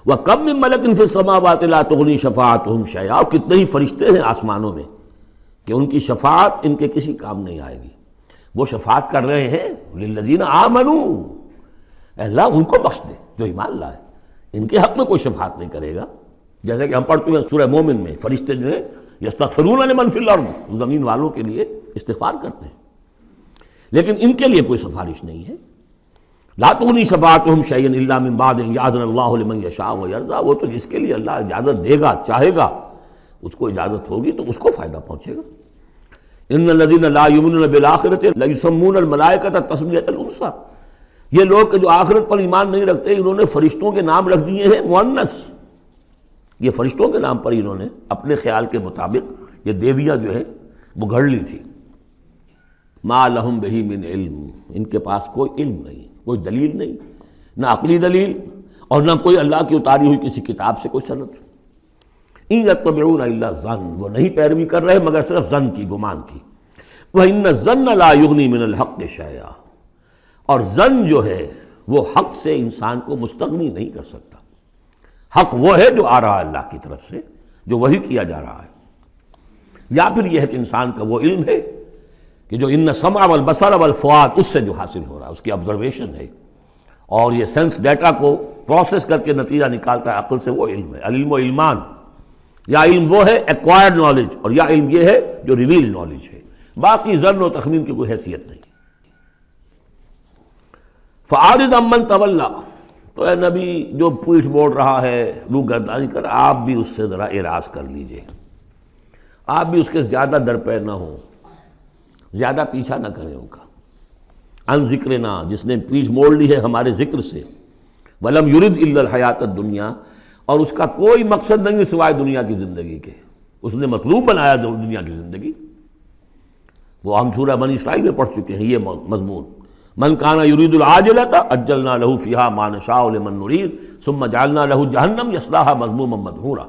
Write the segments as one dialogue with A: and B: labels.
A: وَكَمْ مِن مَلَكٍ فِي السَّمَاوَاتِ لَا تُغْنِي شَفَاعَتُهُمْ شَيْئًا، اور کتنے ہی فرشتے ہیں آسمانوں میں کہ ان کی شفاعت ان کے کسی کام نہیں آئے گی. وہ شفاعت کر رہے ہیں للذین آمنوا، اے اللہ ان کو بخش دے جو ایمان لائے. ان کے حق میں کوئی شفاعت نہیں کرے گا. جیسے کہ ہم پڑھ چکے ہیں سورہ مومن میں، فرشتے جو ہے یستغفرون لمن فی الارض، زمین والوں کے لیے استغفار کرتے ہیں، لیکن ان کے لیے کوئی سفارش نہیں ہے. لا تغنی شفاعتہم شیئا الا من بعد ان یأذن اللہ لمن یشاء ویرضی، وہ تو جس کے لیے اللہ اجازت دے گا، چاہے گا، اس کو اجازت ہوگی تو اس کو فائدہ پہنچے گا. ان الذین لا یؤمنون بالآخرۃ لیسمون الملائکۃ تسمیۃ الانثی، یہ لوگ کہ جو آخرت پر ایمان نہیں رکھتے انہوں نے فرشتوں کے نام رکھ دیے ہیں مؤنث. یہ فرشتوں کے نام پر انہوں نے اپنے خیال کے مطابق یہ دیویاں جو ہے وہ گھڑ لی تھی. ما لہم بہ من علم، ان کے پاس کوئی علم نہیں، کوئی دلیل نہیں، نہ عقلی دلیل اور نہ کوئی اللہ کی اتاری ہوئی کسی کتاب سے کوئی سند. ان یتبعون الا الظن، وہ نہیں پیروی کر رہے مگر صرف ظن کی، گمان کی. وان الظن لا یغنی من الحق شیئا، اور ظن جو ہے وہ حق سے انسان کو مستغنی نہیں کر سکتا. حق وہ ہے جو آ رہا ہے اللہ کی طرف سے، جو وحی کیا جا رہا ہے. یا پھر یہ ہے کہ انسان کا وہ علم ہے کہ جو ان السمع والبصر والفؤاد، اس سے جو حاصل ہو رہا ہے، اس کی آبزرویشن ہے، اور یہ سینس ڈیٹا کو پروسیس کر کے نتیجہ نکالتا ہے عقل سے، وہ علم ہے. العلم و علمان، یا علم وہ ہے ایکوائرڈ نالج، اور یا علم یہ ہے جو ریویل نالج ہے. باقی ظن و تخمین کی کوئی حیثیت نہیں. فَأَعْرِضْ عَمَّنْ تَوَلَّىٰ، تو اے نبی جو پیٹھ موڑ رہا ہے، روگردانی کر، آپ بھی اس سے ذرا اعراض کر لیجئے. آپ بھی اس کے زیادہ درپے نہ ہوں، زیادہ پیچھا نہ کریں ان کا. عن ذکرنا، جس نے پیٹھ موڑ لی ہے ہمارے ذکر سے. وَلَمْ يُرِدْ إِلَّا الْحَيَاةَ الدُّنْيَا، اور اس کا کوئی مقصد نہیں سوائے دنیا کی زندگی کے. اس نے مطلوب بنایا دنیا کی زندگی. وہ ہم سورہ بنی اسرائیل میں پڑھ چکے ہیں یہ مضمون. من کان یرید العاجلۃ عجلنا له فیہا ما نشاء لمن نرید ثم جعلنا له جہنم یصلاها مذموما مدحورا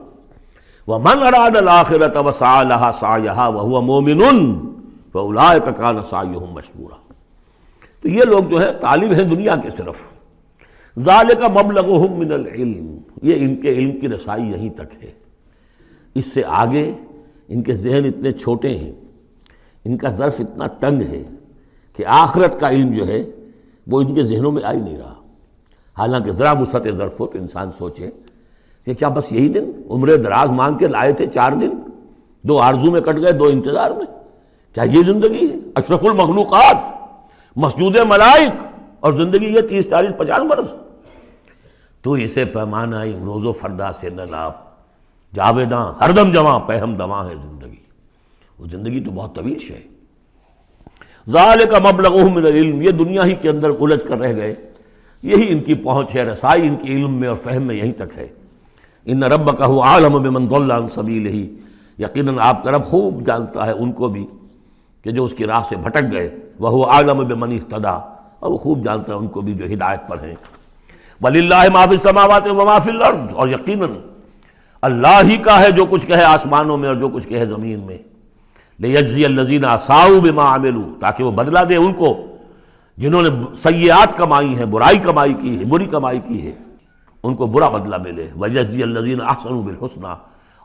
A: ومن اراد الآخرۃ وسعى لها سعیها وهو مؤمن فاولئک کان سعیهم مشکورا. تو یہ لوگ جو ہے طالب ہیں دنیا کے صرف. ذالک مبلغهم من العلم، یہ ان کے علم کی رسائی یہیں تک ہے. اس سے آگے ان کے ذہن اتنے چھوٹے ہیں، ان کا ظرف اتنا تنگ ہے کہ آخرت کا علم جو ہے وہ ان کے ذہنوں میں آ ہی نہیں رہا. حالانکہ ذرا وسعت ظرف ہو تو انسان سوچے کہ کیا بس یہی دن عمر دراز مانگ کے لائے تھے 4 دن، 2 آرزو میں کٹ گئے 2 انتظار میں، کیا یہ زندگی ہے؟ اشرف المخلوقات، مسجود ملائک، اور زندگی یہ 30 40 50 برس. تو اسے پیمانہ امروز و فردا سے نہ لاب، جاویداں ہر دم جواں پہم دواں ہے زندگی. وہ زندگی تو بہت طویل شے. ذالک مبلغہم من العلم، یہ دنیا ہی کے اندر الجھ کر رہ گئے، یہی ان کی پہنچ ہے، رسائی ان کی علم میں اور فہم میں یہیں تک ہے. ان ربک هو اعلم بمن ضل عن سبیلہ، یقیناً آپ کا رب خوب جانتا ہے ان کو بھی کہ جو اس کی راہ سے بھٹک گئے. وہو اعلم بمن اہتدی، اور وہ خوب جانتا ہے ان کو بھی جو ہدایت پر ہیں. وللہ ما فی السماوات وما فی الارض، اور یقیناً اللہ ہی کا ہے جو کچھ کہے آسمانوں میں اور جو کچھ کہے زمین میں. لیجزی الذین اساءوا بما عملوا، تاکہ وہ بدلہ دے ان کو جنہوں نے سیئات کمائی ہیں، برائی کمائی کی ہے، بری کمائی کی ہے، ان کو برا بدلہ ملے. ویجزی الذین احسنوا بالحسنی،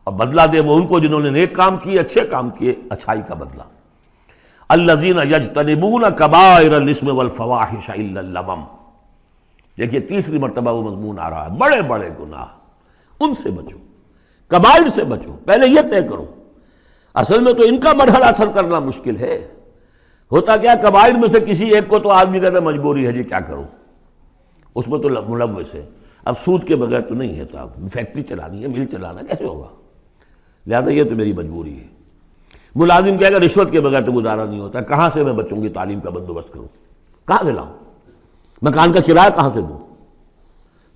A: اور بدلہ دے وہ ان کو جنہوں نے نیک کام کیے، اچھے کام کیے، اچھائی کا بدلہ. الذین یجتنبون کبائر الاثم والفواحش الا اللمم. دیکھیے تیسری مرتبہ وہ مضمون آ رہا ہے، بڑے بڑے گناہ ان سے بچو، کبائر سے بچو. پہلے یہ طے کرو. اصل میں تو ان کا مرحلہ اثر کرنا مشکل ہے. ہوتا کیا، کبائر میں سے کسی ایک کو تو آدمی کہتا ہے مجبوری ہے جی کیا کروں، اس میں تو ملوث ہے. اب سود کے بغیر تو نہیں ہے صاحب، فیکٹری چلانی ہے، مل چلانا کیسے ہوگا، لہذا یہ تو میری مجبوری ہے. ملازم کہے گا رشوت کے بغیر تو گزارا نہیں ہوتا، کہاں سے میں بچوں گی، تعلیم کا بندوبست کروں، کہاں سے لاؤں، مکان کا کرایہ کہاں سے دوں.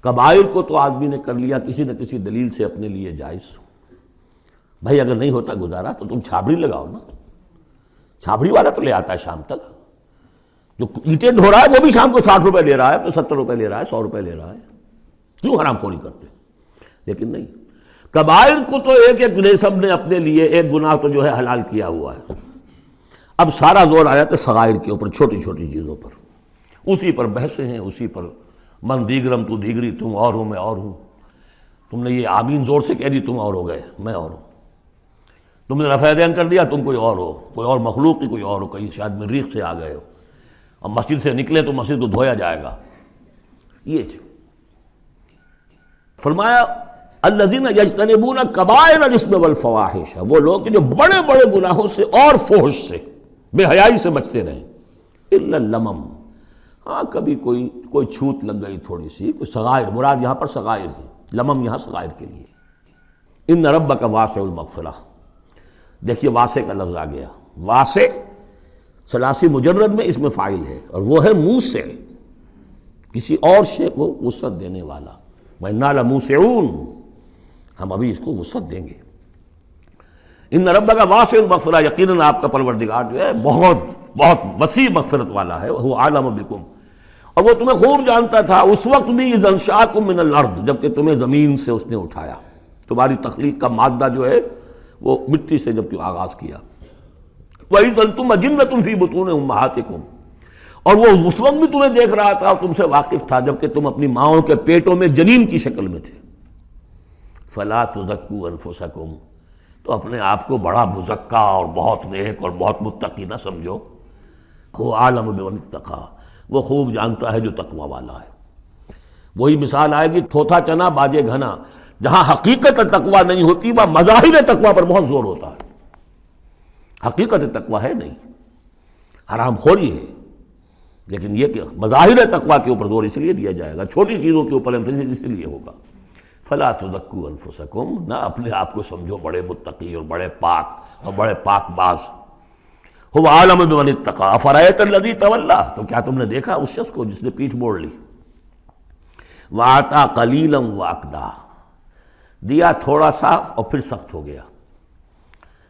A: کبائر کو تو آدمی نے کر لیا کسی نہ کسی دلیل سے اپنے لیے جائز. بھائی اگر نہیں ہوتا گزارا تو تم چھابڑی لگاؤ نا. چھابڑی والا تو لے آتا ہے شام تک، جو اینٹیں ڈھو رہا ہے وہ بھی شام کو 60 روپے لے رہا ہے، 70 روپے لے رہا ہے، 100 روپے لے رہا ہے. کیوں حرام خوری کرتے؟ لیکن نہیں، کبائر کو تو ایک ایک نے سب نے اپنے لیے ایک گناہ تو جو ہے حلال کیا ہوا ہے. اب سارا زور آیا تو صغائر کے اوپر، چھوٹی چھوٹی چیزوں پر، اسی پر بحثیں ہیں، اسی پر من دیگرم تو دیگری، تم اور ہوں میں اور ہوں. تم نے یہ آمین زور سے کہہ دی، تم اور ہو گئے، میں اور ہوں۔ تم نے رفع دین کر دیا، تم کوئی اور ہو، کوئی اور مخلوق کی کوئی اور ہو، کہیں شاید مریخ سے آ گئے ہو، اور مسجد سے نکلے تو مسجد کو دھویا جائے گا۔ یہ فرمایا الذین یجتنبون کبائر الاثم والفواحش، وہ لوگ جو بڑے بڑے گناہوں سے اور فحش سے، بے حیائی سے بچتے رہیں، الا اللمم، ہاں کبھی کوئی چھوت لگ گئی تھوڑی سی، کوئی صغائر، مراد یہاں پر صغائر ہے، لمم یہاں صغائر کے لیے۔ ان ربک واسع المغفرہ، دیکھیے واسع کا لفظ آ گیا، واسع ثلاثی مجرد میں اس میں فاعل ہے، اور وہ ہے موسع، کسی اور شے کو وسعت دینے والا۔ وَإِنَّا لَمُوسِعُونَ، ہم ابھی اس کو وسعت دیں گے۔ ان ربک واسع المغفرہ، یقیناً آپ کا پروردگار جو ہے بہت بہت وسیع مغفرت والا ہے، وہ عالم بکم، اور وہ تمہیں خوب جانتا تھا اس وقت بھی، اذ انشاکم من الارض، جبکہ تمہیں زمین سے اس نے اٹھایا، تمہاری تخلیق کا مادہ جو ہے وہ مٹی سے جب کہ آغاز کیا۔ وَإِذْ أَنْتُمْ أَجِنَّةٌ فِي بُطُونِ أُمَّهَاتِكُمْ، اور وہ اس وقت بھی تمہیں دیکھ رہا تھا اور تم سے واقف تھا جبکہ تم اپنی ماؤں کے پیٹوں میں جنین کی شکل میں تھے۔ فَلَا تُزَكُّوا أَنفُسَكُمْ، تو اپنے آپ کو بڑا مزکا اور بہت نیک اور بہت متقی نہ سمجھو، وہ عالم بمن اتقی، وہ خوب جانتا ہے جو تقوی والا ہے۔ وہی مثال آئے گی تھوتھا چنا باجے گھنا، جہاں حقیقت تقوی نہیں ہوتی وہاں مظاہر تقوی پر بہت زور ہوتا ہے، حقیقت تقوی ہے نہیں، حرام خوری ہے، لیکن یہ کہ مظاہر تقوی کے اوپر زور اس لیے دیا جائے گا، چھوٹی چیزوں کے اوپر ایمفیسس اس لیے ہوگا۔ فلا تزکوا انفسکم، نہ اپنے آپ کو سمجھو بڑے متقی اور بڑے پاک اور بڑے پاک باز۔ هو عالم بمن اتقى، افرأيت الذی تولى، تو کیا تم نے دیکھا اس شخص کو جس نے پیٹھ موڑ لی، وَأَعْطَى قَلِيلًا وَأَكْدَى، دیا تھوڑا سا اور پھر سخت ہو گیا۔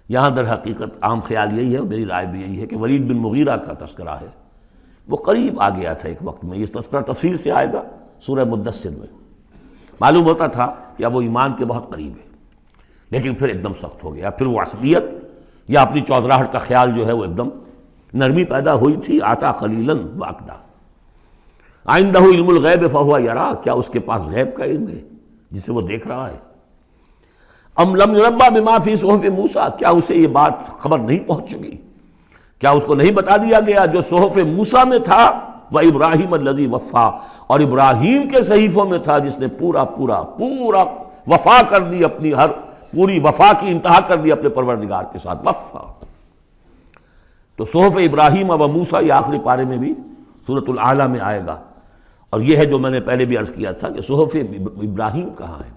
A: یہاں در حقیقت عام خیال یہی ہے، میری رائے بھی یہی ہے کہ ولید بن مغیرہ کا تذکرہ ہے، وہ قریب آ گیا تھا ایک وقت میں، یہ تذکرہ تفصیل سے آئے گا سورہ مدثر میں، معلوم ہوتا تھا کہ اب وہ ایمان کے بہت قریب ہے، لیکن پھر ایک دم سخت ہو گیا، پھر وہ عصبیت یا اپنی چودراہٹ کا خیال جو ہے وہ ایک دم نرمی پیدا ہوئی تھی۔ آتا قلیلاً واقدہ، عندہ علم الغیب فہو یرا، کیا اس کے پاس غیب کا علم ہے جسے وہ دیکھ رہا ہے؟ ام لم ینبأ بما فی صحف موسیٰ، کیا اسے یہ بات خبر نہیں پہنچ چکی، کیا اس کو نہیں بتا دیا گیا جو صحف موسیٰ میں تھا، وابراہیم الذی وفا، اور ابراہیم کے صحیفوں میں تھا جس نے پورا وفا کر دی، اپنی ہر پوری وفا کی انتہا کر دی اپنے پروردگار کے ساتھ، وفا۔ تو صحف ابراہیم و موسیٰ یہ آخری پارے میں بھی سورۃ الاعلیٰ میں آئے گا، اور یہ ہے جو میں نے پہلے بھی عرض کیا تھا کہ صحف ابراہیم کہاں ہے؟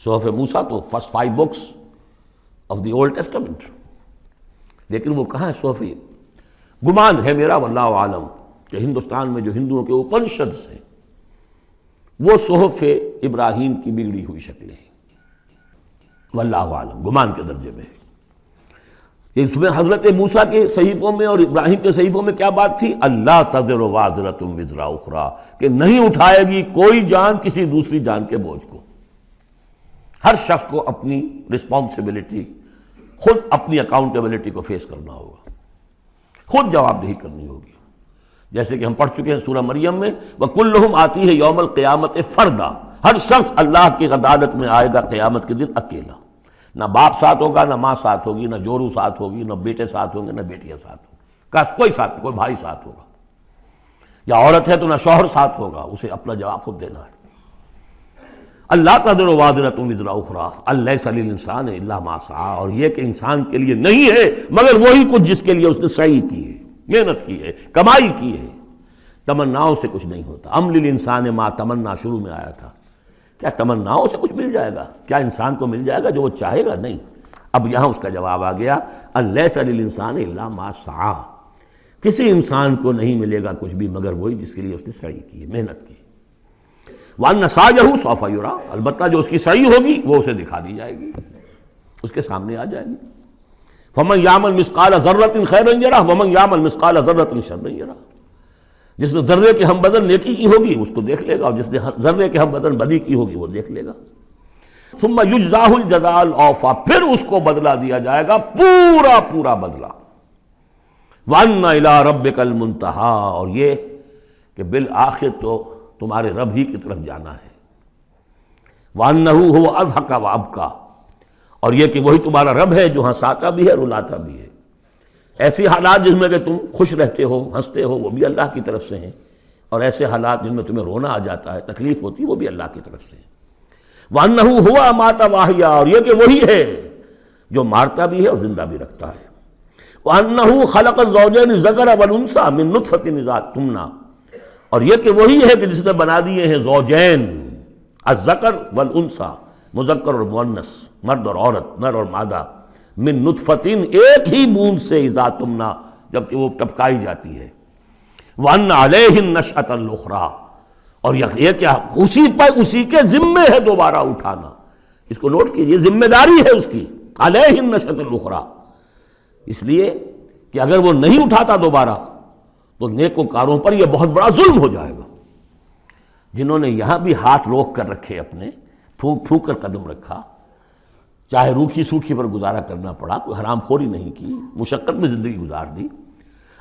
A: صحف موسیٰ تو first 5 books of the old testament, لیکن وہ کہاں ہے صحف؟ گمان ہے میرا واللہ عالم کہ ہندوستان میں جو ہندوؤں کے اپنشدس ہیں وہ صحف ابراہیم کی بگڑی ہوئی شکلیں ہیں، واللہ عالم، گمان کے درجے میں ہے۔ اس میں حضرت موسیٰ کے صحیفوں میں اور ابراہیم کے صحیفوں میں کیا بات تھی؟ اللہ تزر وازرۃ وزر اخری، کہ نہیں اٹھائے گی کوئی جان کسی دوسری جان کے بوجھ کو، ہر شخص کو اپنی رسپانسبلٹی، خود اپنی اکاؤنٹیبلٹی کو فیس کرنا ہوگا، خود جواب دہی کرنی ہوگی، جیسے کہ ہم پڑھ چکے ہیں سورہ مریم میں، وَكُلُّهُمْ آتِيهِ يَوْمَ الْقِيَامَةِ فَرْدًا، ہر شخص اللہ کی عدالت میں آئے گا قیامت کے دن اکیلا، نہ باپ ساتھ ہوگا، نہ ماں ساتھ ہوگی، نہ جورو ساتھ ہوگی، نہ بیٹے ساتھ ہوں گے، نہ بیٹیاں ساتھ ہوں گی، کوئی بھائی ساتھ ہوگا، یا عورت ہے تو نہ شوہر ساتھ ہوگا، اسے اپنا جواب خود دینا ہے۔ اللہ تزر وازرۃ وزر اخری الیس للانسان الا ما سعی، اور یہ کہ انسان کے لیے نہیں ہے مگر وہی کچھ جس کے لیے اس نے سعی کی ہے، محنت کی ہے، کمائی کی ہے، تمناؤں سے کچھ نہیں ہوتا۔ ام للانسان ما تمنا شروع میں آیا تھا، کیا تمناؤں سے کچھ مل جائے گا؟ کیا انسان کو مل جائے گا جو وہ چاہے گا؟ نہیں۔ اب یہاں اس کا جواب آ گیا، الیس للانسان الا ما سعی، کسی انسان کو نہیں ملے گا کچھ بھی مگر وہی جس کے لیے اس نے سعی کی ہے، محنت کی۔ وَأَنَّ سَعْيَهُ سَوْفَ يُرَىٰ، البتہ جو اس کی سعی ہوگی وہ اسے دکھا دی جائے گی، اس کے سامنے آ جائے گی۔ فَمَنْ يَعْمَلْ مِثْقَالَ ذَرَّةٍ خَيْرًا يَرَهُ وَمَنْ يَعْمَلْ مِثْقَالَ ذَرَّةٍ شَرًّا يَرَهُ، جس نے ذرے کے ہم بدن نیکی کی ہوگی اس کو دیکھ لے گا، اور جس نے ذرے کے ہم بدن بدی کی ہوگی وہ دیکھ لے گا۔ ثُمَّ يُجْزَاهُ الْجَزَاءَ الْأَوْفَىٰ، پھر اس کو بدلہ دیا جائے گا پورا بدلہ۔ وَأَنَّ إِلَىٰ رَبِّكَ الْمُنتَهَىٰ، اور یہ کہ بالآخر تو تمہارے رب ہی کی طرف جانا ہے۔ وَأَنَّهُ هُوَ أَضْحَكَ وَأَبْكَى، اور یہ کہ وہی تمہارا رب ہے جو ہنساتا بھی ہے رلاتا بھی ہے۔ ایسی حالات جس میں کہ تم خوش رہتے ہو ہنستے ہو وہ بھی اللہ کی طرف سے ہیں، اور ایسے حالات جن میں تمہیں رونا آ جاتا ہے تکلیف ہوتی ہے وہ بھی اللہ کی طرف سے ہیں۔ وَأَنَّهُ هُوَ أَمَاتَ وَأَحْيَا، اور یہ کہ وہی ہے جو مارتا بھی ہے اور زندہ بھی رکھتا ہے۔ وَأَنَّهُ خَلَقَ الزَّوْجَيْنِ الذَّكَرَ وَالْأُنثَىٰ مِن نُطْفَةٍ إِذَا تُمْنَىٰ، اور یہ کہ وہی ہے کہ جس نے بنا دیے ہیں زوجین، الذکر والانثیٰ، مذکر اور مؤنث، مرد اور عورت، نر اور مادہ، من نطفتن، ایک ہی بوند سے، اذا تمنا، جبکہ وہ ٹپکائی جاتی ہے۔ وَأَنَّ عَلَيْهِ النَّشْأَةَ الْأُخْرَىٰ، اور یہ کیا اسی کے ذمے ہے دوبارہ اٹھانا۔ اس کو نوٹ کیجئے، ذمہ داری ہے اس کی، عَلَيْهِ النَّشْأَةُ الْأُخْرَىٰ، اس لیے کہ اگر وہ نہیں اٹھاتا دوبارہ تو نیکوکاروں پر یہ بہت بڑا ظلم ہو جائے گا، جنہوں نے یہاں بھی ہاتھ روک کر رکھے، اپنے پھونک پھونک کر قدم رکھا، چاہے روکھی سوکھی پر گزارا کرنا پڑا، کوئی حرام خوری نہیں کی، مشقت میں زندگی گزار دی۔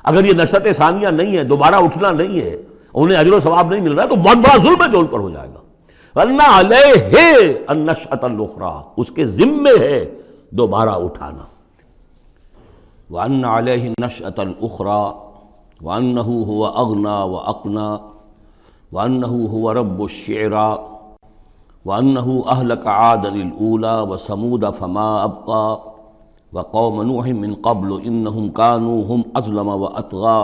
A: اگر یہ نشأت ثانیہ نہیں ہے، دوبارہ اٹھنا نہیں ہے، انہیں اجر و ثواب نہیں مل رہا ہے، تو بہت بڑا ظلم ہے جو ان پر ہو جائے گا۔ وَأَنَّ عَلَيْهِ النَّشْأَةَ الْأُخْرَىٰ، اس کے ذمے ہے دوبارہ اٹھانا۔ وَأَنَّ عَلَيْهِ النَّشْأَةَ الْأُخْرَىٰ وَأَنَّهُ هُوَ أَغْنَىٰ وَأَقْنَىٰ وَأَنَّهُ هُوَ رَبُّ الشِّعْرَىٰ وَأَنَّهُ أَهْلَكَ عَادًا الْأُولَىٰ وَثَمُودَ فَمَا أَبْقَىٰ وَقَوْمَ نُوحٍ مِّن قَبْلُ إِنَّهُمْ كَانُوا هُمْ أَظْلَمَ وَأَطْغَىٰ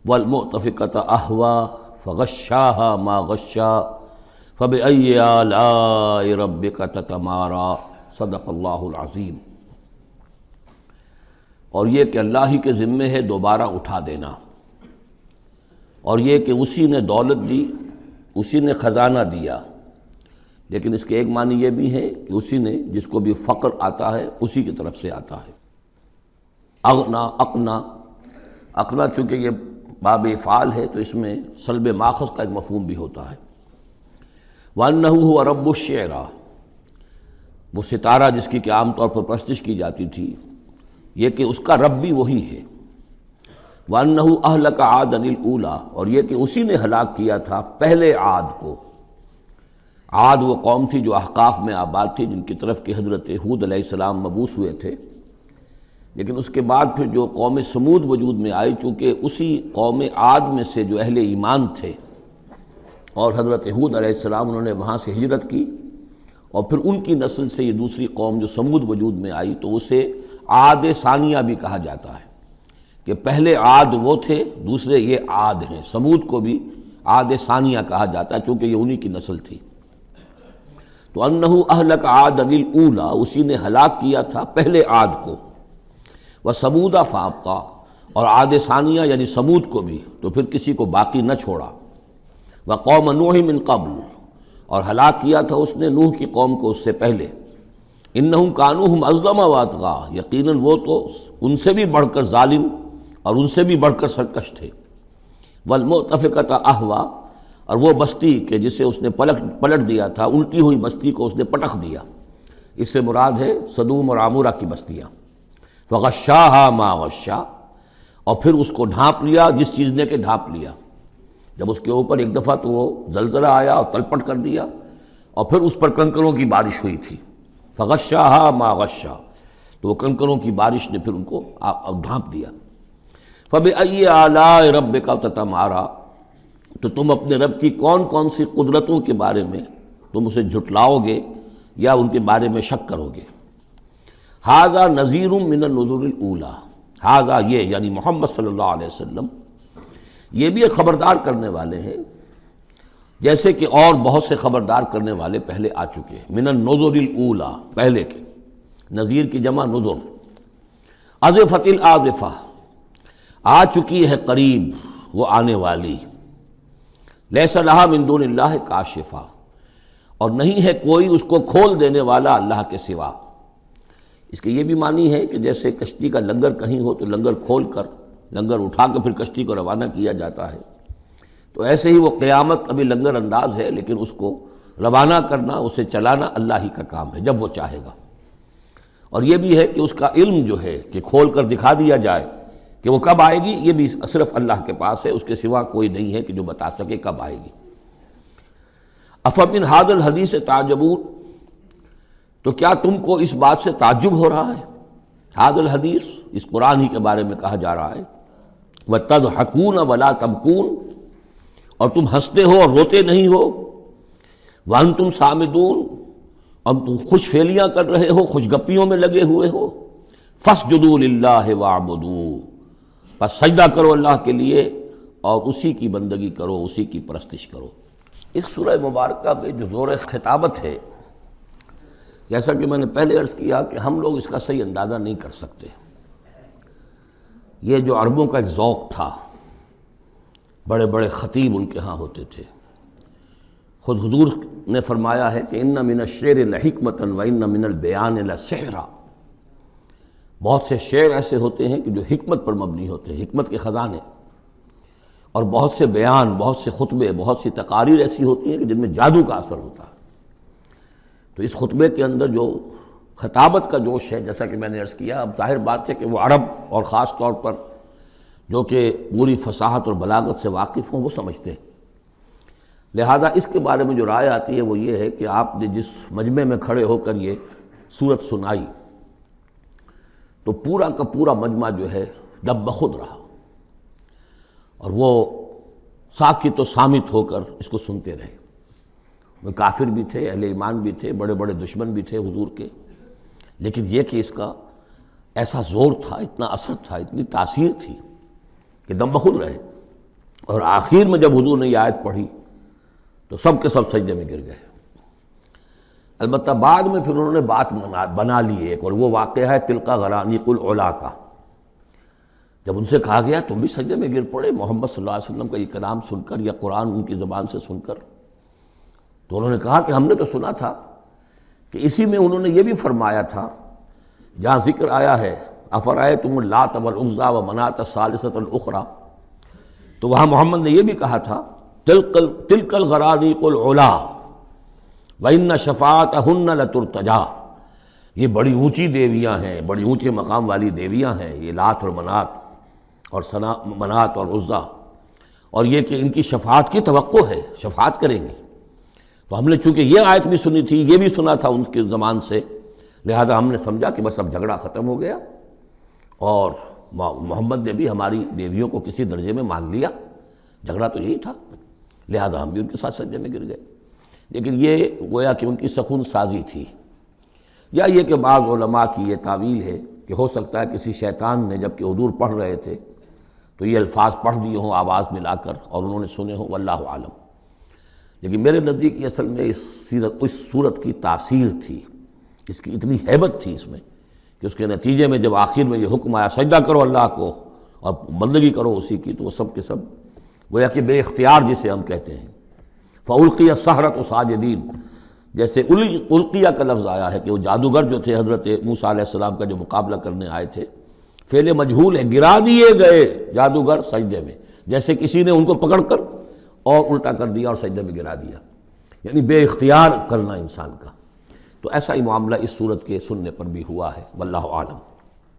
A: وَالْمُؤْتَفِكَةَ أَهْوَىٰ فَغَشَّاهَا مَا غَشَّىٰ فَبِأَيِّ آلَاءِ رَبِّكَ تَتَمَارَىٰ۔ صدق اللہ العظیم۔ اور یہ کہ اللہ ہی کے ذمے ہے دوبارہ اٹھا دینا، اور یہ کہ اسی نے دولت دی، اسی نے خزانہ دیا، لیکن اس کے ایک معنی یہ بھی ہے کہ اسی نے، جس کو بھی فقر آتا ہے اسی کی طرف سے آتا ہے۔ اغنا، اقنا، اقنا چونکہ یہ باب افعال ہے تو اس میں سلب ماخذ کا ایک مفہوم بھی ہوتا ہے۔ وَأَنَّهُ هُوَ رَبُّ الشِّعْرَىٰ، وہ ستارہ جس کی کہ عام طور پر پرستش کی جاتی تھی، یہ کہ اس کا رب بھی وہی ہے۔ وَأَنَّهُ أَهْلَكَ عَادًا الْأُولَىٰ، اور یہ کہ اسی نے ہلاک کیا تھا پہلے عاد کو۔ عاد وہ قوم تھی جو احقاف میں آباد تھی، جن کی طرف کہ حضرت ہود علیہ السلام مبعوث ہوئے تھے، لیکن اس کے بعد پھر جو قوم سمود وجود میں آئی، چونکہ اسی قوم عاد میں سے جو اہل ایمان تھے، اور حضرت ہود علیہ السلام انہوں نے وہاں سے ہجرت کی، اور پھر ان کی نسل سے یہ دوسری قوم جو سمود وجود میں آئی، تو اسے عاد ثانیہ بھی کہا جاتا ہے، کہ پہلے عاد وہ تھے، دوسرے یہ عاد ہیں۔ سمود کو بھی عاد ثانیہ کہا جاتا ہے چونکہ یہ انہی کی نسل تھی۔ تو انہو اہلک عاد الاولیٰ، اسی نے ہلاک کیا تھا پہلے عاد کو۔ وثمود فابقیٰ، اور عاد ثانیہ یعنی سمود کو بھی، تو پھر کسی کو باقی نہ چھوڑا۔ وقوم نوح من قبل، اور ہلاک کیا تھا اس نے نوح کی قوم کو اس سے پہلے۔ انہم کانوا ہم اظلم واطغیٰ، یقیناً وہ تو ان سے بھی بڑھ کر ظالم اور ان سے بھی بڑھ کر سرکش تھے۔ والمؤتفکۃ اہویٰ، اور وہ بستی کہ جسے اس نے پلٹ دیا تھا، الٹی ہوئی بستی کو اس نے پٹخ دیا، اس سے مراد ہے سدوم اور عمورہ کی بستیاں۔ فغشاہا ما غشا، اور پھر اس کو ڈھانپ لیا جس چیز نے کہ ڈھانپ لیا۔ جب اس کے اوپر ایک دفعہ تو وہ زلزلہ آیا اور تلپٹ کر دیا، اور پھر اس پر کنکروں کی بارش ہوئی تھی۔ فغشاہا ما غشا، تو وہ کنکروں کی بارش نے پھر ان کو ڈھانپ دیا۔ فبأي آلاء ربك تتمارى، تو تم اپنے رب کی کون کون سی قدرتوں کے بارے میں تم اسے جھٹلاؤ گے یا ان کے بارے میں شک کرو گے۔ ھذا نذیر من النذر الاولیٰ، ھذا یہ یعنی محمد صلی اللہ علیہ وسلم یہ بھی ایک خبردار کرنے والے ہیں، جیسے کہ اور بہت سے خبردار کرنے والے پہلے آ چکے ہیں۔ من النذر الاولیٰ، پہلے کے، نذیر کی جمع نذر۔ ازفت الازفہ، آ چکی ہے قریب وہ آنے والی۔ لیس لہا من دون اللہ کاشفہ، اور نہیں ہے کوئی اس کو کھول دینے والا اللہ کے سوا۔ اس کے یہ بھی معنی ہے کہ جیسے کشتی کا لنگر کہیں ہو تو لنگر کھول کر، لنگر اٹھا کے پھر کشتی کو روانہ کیا جاتا ہے، تو ایسے ہی وہ قیامت ابھی لنگر انداز ہے، لیکن اس کو روانہ کرنا، اسے چلانا اللہ ہی کا کام ہے جب وہ چاہے گا۔ اور یہ بھی ہے کہ اس کا علم جو ہے کہ کھول کر دکھا دیا جائے کہ وہ کب آئے گی، یہ بھی صرف اللہ کے پاس ہے، اس کے سوا کوئی نہیں ہے کہ جو بتا سکے کب آئے گی۔ افمن ھذا الحدیث تعجبون، تو کیا تم کو اس بات سے تعجب ہو رہا ہے؟ ھذا الحدیث، اس قرآن ہی کے بارے میں کہا جا رہا ہے، وَتَضْحَكُونَ وَلَا تَبْكُونَ، اور تم ہنستے ہو اور روتے نہیں ہو، وَأَنْتُمْ صَامِدُونَ، اب تم خوش فیلیاں کر رہے ہو، خوش گپیوں میں لگے ہوئے ہو۔ فَاسْجُدُوا لِلَّهِ وَاعْبُدُوا، پس سجدہ کرو اللہ کے لیے اور اسی کی بندگی کرو، اسی کی پرستش کرو۔ اس سورہ مبارکہ میں جو زور خطابت ہے، جیسا کہ میں نے پہلے عرض کیا کہ ہم لوگ اس کا صحیح اندازہ نہیں کر سکتے۔ یہ جو عربوں کا ایک ذوق تھا، بڑے بڑے خطیب ان کے ہاں ہوتے تھے۔ خود حضور نے فرمایا ہے کہ ان من الشعر لحکمۃ وان من البیان لسحرا، بہت سے شعر ایسے ہوتے ہیں کہ جو حکمت پر مبنی ہوتے ہیں، حکمت کے خزانے، اور بہت سے بیان، بہت سے خطبے، بہت سی تقاریر ایسی ہوتی ہیں کہ جن میں جادو کا اثر ہوتا ہے۔ تو اس خطبے کے اندر جو خطابت کا جوش ہے، جیسا کہ میں نے عرض کیا، اب ظاہر بات ہے کہ وہ عرب اور خاص طور پر جو کہ پوری فصاحت اور بلاغت سے واقف ہوں وہ سمجھتے ہیں۔ لہذا اس کے بارے میں جو رائے آتی ہے وہ یہ ہے کہ آپ نے جس مجمع میں کھڑے ہو کر یہ سورت سنائی تو پورا کا پورا مجمع جو ہے دب بخود رہا، اور وہ ساکت و صامت ہو کر اس کو سنتے رہے۔ وہ کافر بھی تھے، اہل ایمان بھی تھے، بڑے بڑے دشمن بھی تھے حضور کے، لیکن یہ کہ اس کا ایسا زور تھا، اتنا اثر تھا، اتنی تاثیر تھی کہ دم بخود رہے۔ اور آخر میں جب حضور نے یہ آیت پڑھی تو سب کے سب سجدے میں گر گئے۔ البتہ بعد میں پھر انہوں نے بات بنا لی ایک، اور وہ واقعہ ہے تلقا غرانیق العلا کا۔ جب ان سے کہا گیا تم بھی سجدے میں گر پڑے محمد صلی اللہ علیہ وسلم کا یہ کلام سن کر یا قرآن ان کی زبان سے سن کر، تو انہوں نے کہا کہ ہم نے تو سنا تھا کہ اسی میں انہوں نے یہ بھی فرمایا تھا جہاں ذکر آیا ہے افرأیتم اللات والعزیٰ ومناۃ الثالثۃ الاخریٰ، تو وہاں محمد نے یہ بھی کہا تھا تلک الغرانیق العلا وإن شفاعتہن لترتجیٰ، یہ بڑی اونچی دیویاں ہیں، بڑی اونچے مقام والی دیویاں ہیں یہ لات اور منات اور منات اور عزیٰ، اور یہ کہ ان کی شفاعت کی توقع ہے، شفاعت کریں گی۔ تو ہم نے چونکہ یہ آیت بھی سنی تھی، یہ بھی سنا تھا ان کے زمان سے، لہذا ہم نے سمجھا کہ بس اب جھگڑا ختم ہو گیا، اور محمد نے بھی ہماری دیویوں کو کسی درجے میں مان لیا، جھگڑا تو یہی تھا، لہذا ہم بھی ان کے ساتھ سجدے میں گر گئے۔ لیکن یہ گویا کہ ان کی سخن سازی تھی، یا یہ کہ بعض علماء کی یہ تعویل ہے کہ ہو سکتا ہے کسی شیطان نے جب کہ حضور پڑھ رہے تھے تو یہ الفاظ پڑھ دیے ہوں آواز ملا کر اور انہوں نے سنے ہوں، واللہ عالم۔ لیکن میرے نزدیک یہ اصل میں اس صورت کی تاثیر تھی، اس کی اتنی ہیبت تھی اس میں کہ اس کے نتیجے میں جب آخر میں یہ حکم آیا سجدہ کرو اللہ کو اور بندگی کرو اسی کی، تو وہ سب کے سب گویا کہ بے اختیار جسے ہم کہتے ہیں، فَأُلْقِيَ السَّحَرَةُ سَاجِدِينَ، جیسے القیہ کا لفظ آیا ہے کہ وہ جادوگر جو تھے حضرت موسیٰ علیہ السلام کا جو مقابلہ کرنے آئے تھے، فعل مجہول ہے، گرا دیے گئے جادوگر سجدے میں، جیسے کسی نے ان کو پکڑ کر اور الٹا کر دیا اور سجدے میں گرا دیا، یعنی بے اختیار کرنا انسان کا۔ تو ایسا ہی معاملہ اس صورت کے سننے پر بھی ہوا ہے، واللہ عالم۔